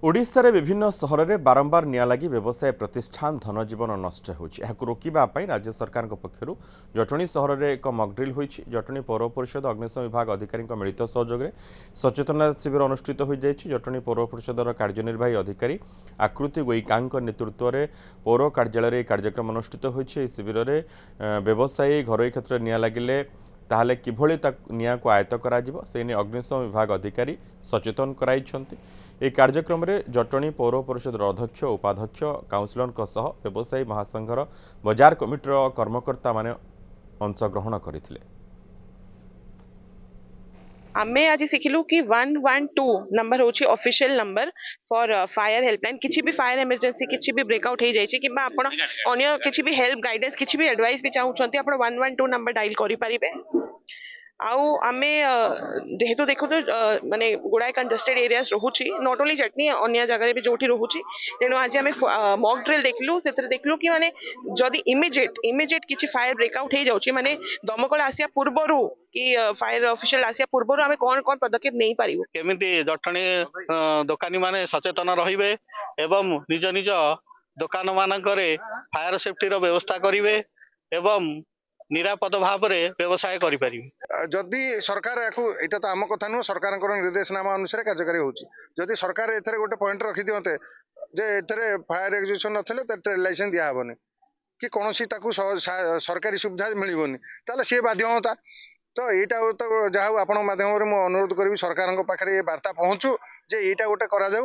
ओडिशा रे विभिन्न सहर में बारंबार निया लगी व्यवसाय प्रतिष्ठान धनजीवन नष्ट होको रोकवाई राज्य सरकार पक्षर जटणी सहर में एक मकड्रिल होती। जटणी पौर परिषद अग्निशम विभाग अधिकारी मिलित सहयोग में सचेतना शिविर अनुष्ठित हो जाएगी। जटणी पौर परिषदर कार्यनिर्वाही अधिकारी आकृति गोईका नेतृत्व में पौर कार्यालय कार्यक्रम अनुष्ठित होती। शिविर में व्यवसायी घरोई क्षेत्र में निया लगिले ताहले किभଳି निया को आयत्त करा से अग्निशम विभाग अधिकारी सचेतन कराइछन्ति। ए कार्यक्रम में जटणी पौर परिषद अध्यक्ष उपाध्यक्ष काउंसिलर सह व्यवसायी महासंघर बजार कमिटर कर्मकर्ता माने अंशग्रहण करथिले। आमे आज शिखिलु कि 112 नंबर होची official number for fire helpline. किछि भी फायर इमरजेंसी किछि भी ब्रेकआउट हो जाइछि कि आपण अन्य किछि भी हेल्प गाइडेंस किछि भी एडवाइस भी चाहउछन्ती आपण 112 नंबर डायल करि परिबे। आउ आमे जेहेतु देखो माने गुडाय congested areas रोहुची not only Jatni अन्य जगह भी जोठी रोहुची तेणु आज आमे मॉक ड्रिल देखलु सेतरे देखलु कि माने जदी इमिजिएट किछि फायर ब्रेकआउट हो जाउची माने दमकल आसिया पूर्वरु कि फायर ऑफिशियल आसिया पूर्वरु आमे कोन कोन पदक्षेप नै पारिबो केमिति जटणी दोकानी माने सचेतन रहिबे एवं निज निज दुकान मानकरे फायर सेफ्टी रो व्यवस्था करिवे एवं निरापद भाव में व्यवसाय करि जदि सरकार यहाँ तो आम कथा नुह सरकार निर्देशनामा अनुसार कार्यकारी होची। जदि सरकार एथरे गोटे पॉइंट रखी दियंते जे एथरे फायर एक्जिबिशन नथिले ट्रेड लाइसेंस दिया हेबनी कि कौन सी सरकारी सुविधा मिलबनी ताले सी बाध्य होता। तो यहाँ तो जहाँ आपण माध्यम अनुरोध करी सरकार पाखे ये वार्ता पहुँचू जे यहाँ गोटे करा जाऊ।